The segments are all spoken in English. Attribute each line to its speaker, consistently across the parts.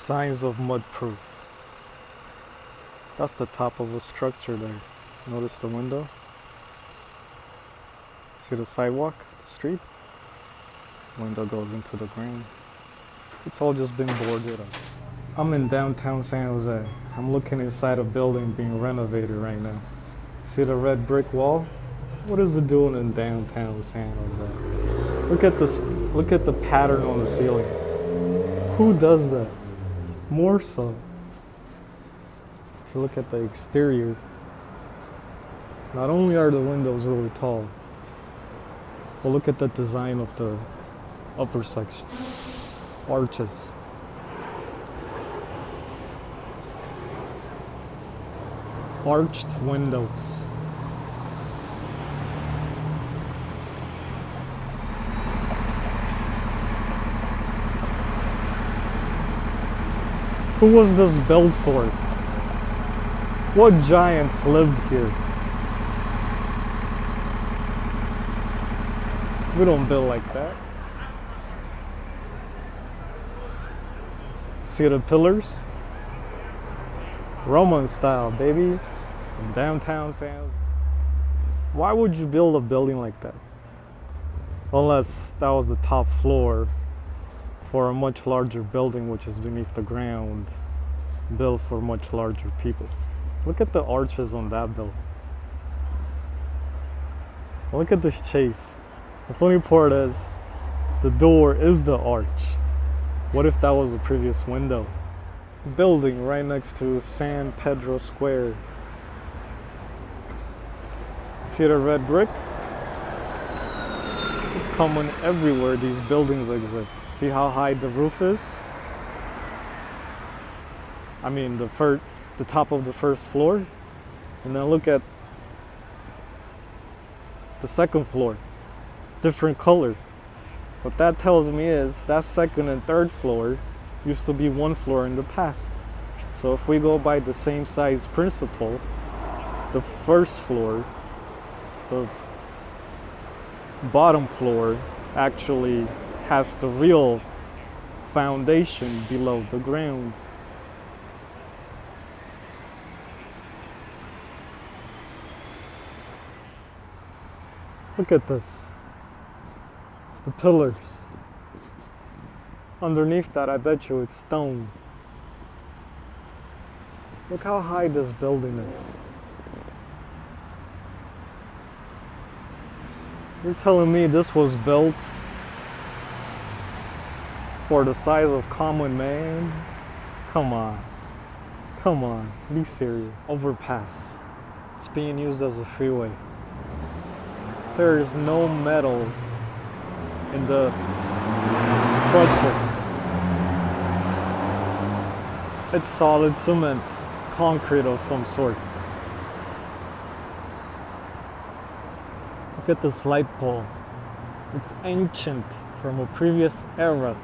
Speaker 1: Signs of mud-proof. That's the top of a structure there. Notice the window? See the sidewalk, the street? Window goes into the ground. It's all just been boarded up. I'm in downtown San Jose. I'm looking inside a building being renovated right now. See the red brick wall? What is it doing in downtown San Jose? Look at the pattern on the ceiling. Who does that? More so. If you look at the exterior, not only are the windows really tall, but look at the design of the upper section. Arches. Arched windows. Who was this built for? What giants lived here? We don't build like that. See the pillars? Roman style, baby. In downtown San Jose. Why would you build a building like that? Unless that was the top floor for a much larger building which is beneath the ground, built for much larger people. Look at the arches on that building. Look at this chase. The funny part is, the door is the arch. What if that was the previous window? Building right next to San Pedro Square. See the red brick? It's common everywhere these buildings exist. See how high the roof is? I mean the top of the first floor. And then look at the second floor. Different color. What that tells me is that second and third floor used to be one floor in the past. So if we go by the same size principle, the first floor, the bottom floor actually has the real foundation below the ground. Look at this. The pillars. Underneath that, I bet you it's stone. Look how high this building is. You're telling me this was built for the size of common man? Come on. Come on. Be serious. Overpass. It's being used as a freeway. There is no metal in the structure. It's solid cement, concrete of some sort. Look at this light pole. It's ancient, from a previous era.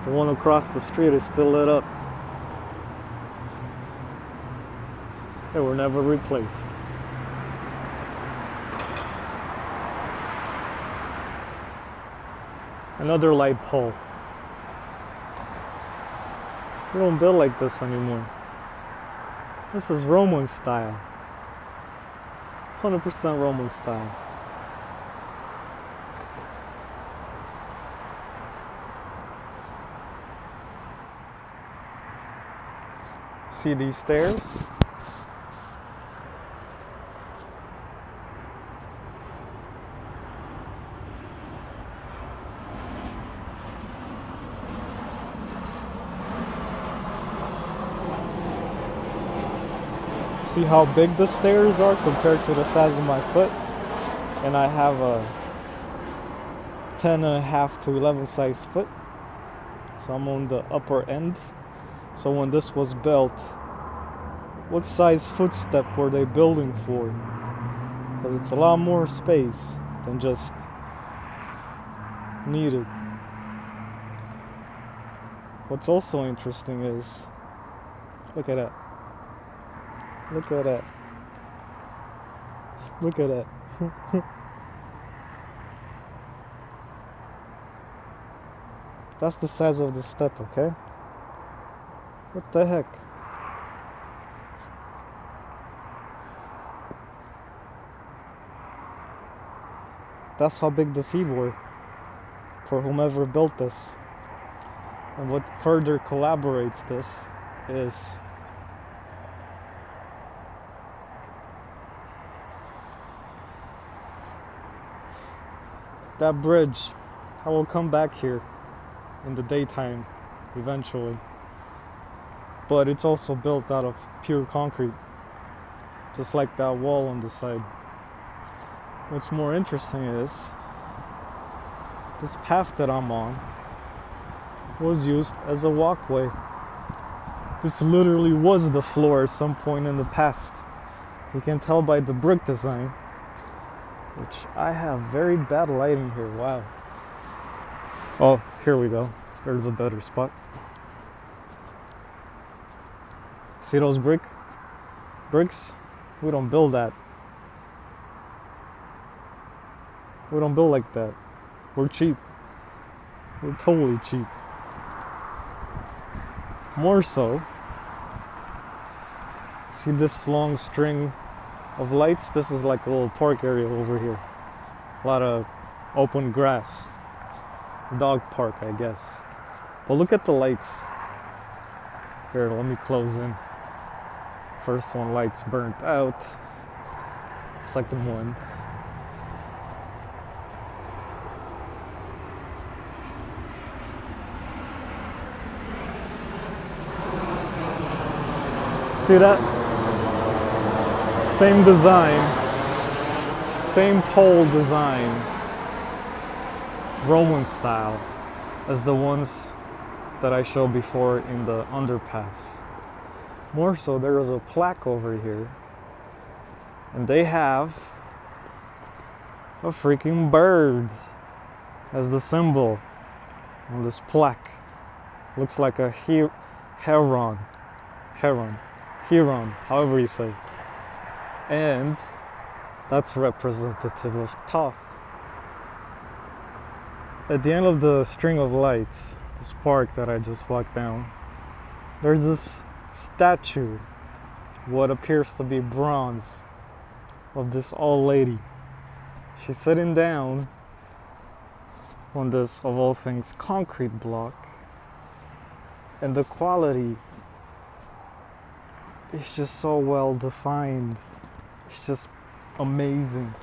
Speaker 1: The one across the street is still lit up. They were never replaced. Another light pole. We don't build like this anymore. This is Roman style. 100% Roman style. See these stairs? See how big the stairs are compared to the size of my foot? And I have a 10.5 to 11 size foot. So I'm on the upper end. So when this was built, what size footstep were they building for? Because it's a lot more space than just needed. What's also interesting is, look at that. Look at that. Look at that. That's the size of the step, okay? What the heck? That's how big the feet were for whomever built this. And what further collaborates this is that bridge. I will come back here in the daytime eventually. But it's also built out of pure concrete, just like that wall on the side. What's more interesting is this path that I'm on was used as a walkway. This literally was the floor at some point in the past. You can tell by the brick design, which I have very bad lighting here. Wow. Oh, here we go. There's a better spot. See those bricks? We don't build that. We don't build like that. We're cheap. We're totally cheap. More so, see this long string of lights? This is like a little park area over here. A lot of open grass. Dog park, I guess. But look at the lights. Here, let me close in. First one, lights burnt out. Second one. See that? Same design, same pole design, Roman style as the ones that I showed before in the underpass. More so, there is a plaque over here, and they have a freaking bird as the symbol on this plaque. Looks like a heron, however you say. And that's representative of Tough. At the end of the string of lights, this park that I just walked down, there's this statue, what appears to be bronze, of this old lady. She's sitting down on this, of all things, concrete block, and the quality is just so well defined. It's just amazing.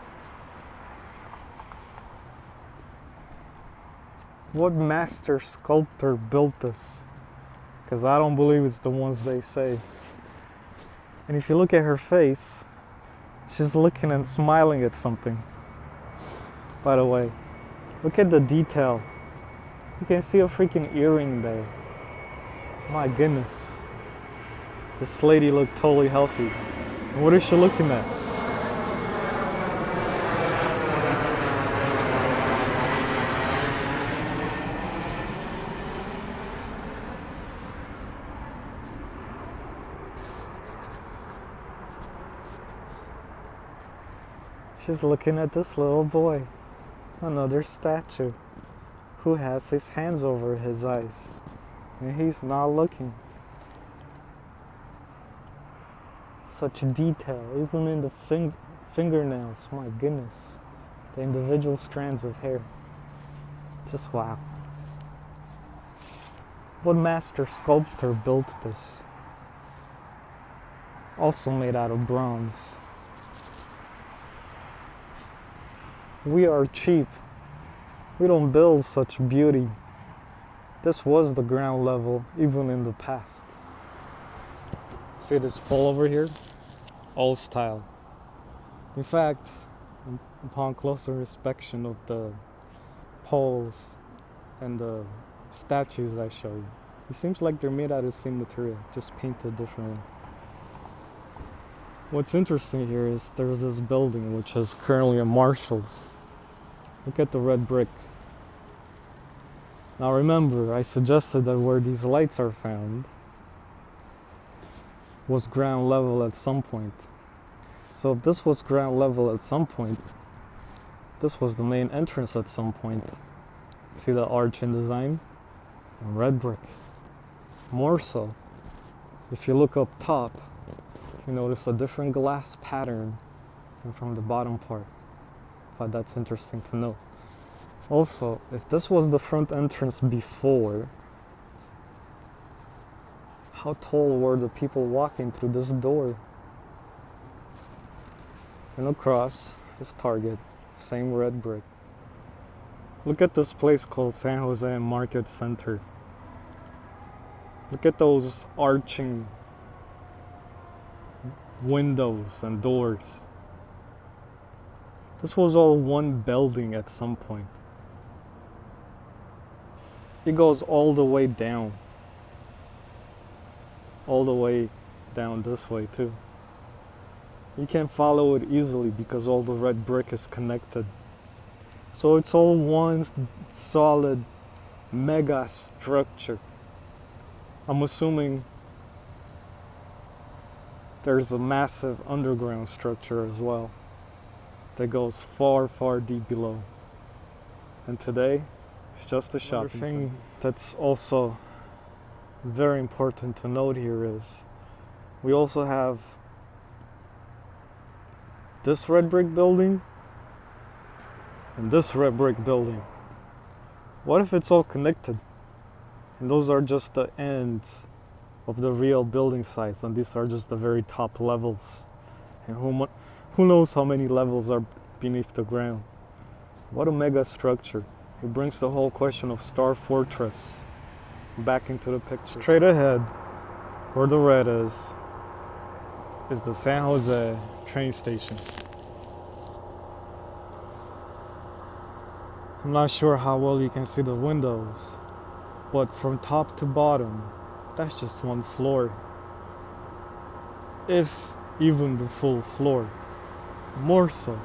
Speaker 1: What master sculptor built this? Because I don't believe it's the ones they say. And if you look at her face, she's looking and smiling at something. By the way, look at the detail. You can see a freaking earring there. My goodness. This lady looked totally healthy. And what is she looking at? She's looking at this little boy, another statue, who has his hands over his eyes, and he's not looking. Such detail, even in the fingernails, my goodness. The individual strands of hair. Just wow. What master sculptor built this? Also made out of bronze. We are cheap. We don't build such beauty. This was the ground level, even in the past. See this pole over here? Old style. In fact, upon closer inspection of the poles and the statues I showed you, it seems like they're made out of the same material, just painted differently. What's interesting here is there's this building which is currently a Marshall's. Look at the red brick. Now remember, I suggested that where these lights are found was ground level at some point. So if this was ground level at some point, this was the main entrance at some point. See the arch in design? and red brick. More so, if you look up top, you notice a different glass pattern than from the bottom part. But that's interesting to know. Also, if this was the front entrance before, how tall were the people walking through this door? And across is Target, same red brick. Look at this place called San Jose Market Center. Look at those arching windows and doors. This was all one building at some point. It goes all the way down. All the way down this way too. You can follow it easily because all the red brick is connected. So it's all one solid mega structure. I'm assuming there's a massive underground structure as well that goes far, far deep below. And today, it's just a shopping center. That's also very important to note here is we also have this red brick building and this red brick building. What if it's all connected? And those are just the ends of the real building sites, and these are just the very top levels. And who knows how many levels are beneath the ground. What a mega structure. It brings the whole question of Star Fortress back into the picture. Straight ahead, where the red is the San Jose train station. I'm not sure how well you can see the windows, but from top to bottom, that's just one floor. If even the full floor. More so.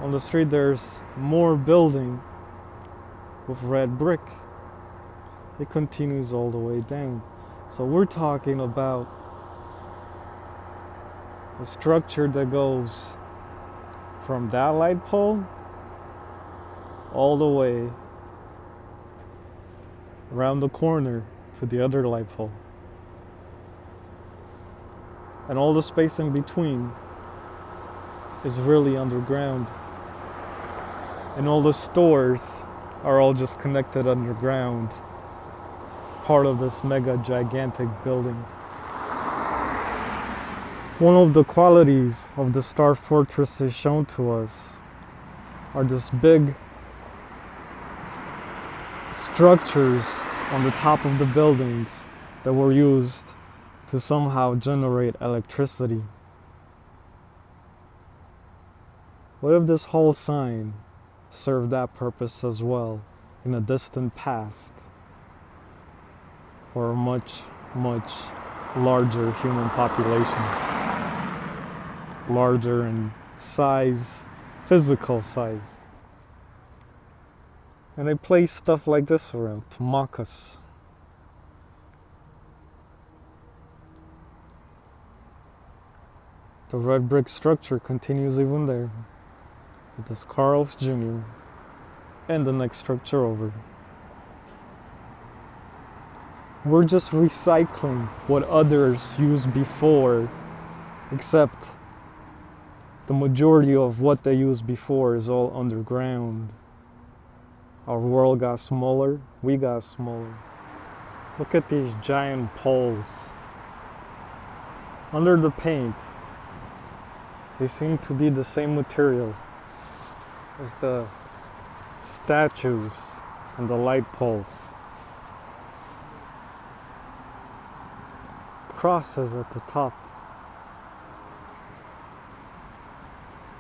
Speaker 1: On the street there's more building with red brick. It continues all the way down. So we're talking about a structure that goes from that light pole all the way around the corner to the other light pole. And all the space in between is really underground. And all the stores are all just connected underground, part of this mega gigantic building. One of the qualities of the Star Fortresses shown to us are this big structures on the top of the buildings that were used to somehow generate electricity. What if this whole sign served that purpose as well in a distant past for a much, much larger human population? Larger in size, physical size. And they place stuff like this around to mock us. The red brick structure continues even there. With this Carl's Jr. and the next structure over. We're just recycling what others used before, except the majority of what they used before is all underground. Our world got smaller, we got smaller. Look at these giant poles. Under the paint, they seem to be the same material as the statues and the light poles. Crosses at the top.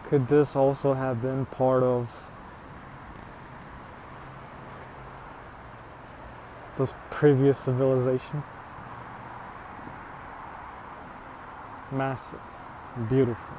Speaker 1: Could this also have been part of the previous civilization? Massive, beautiful.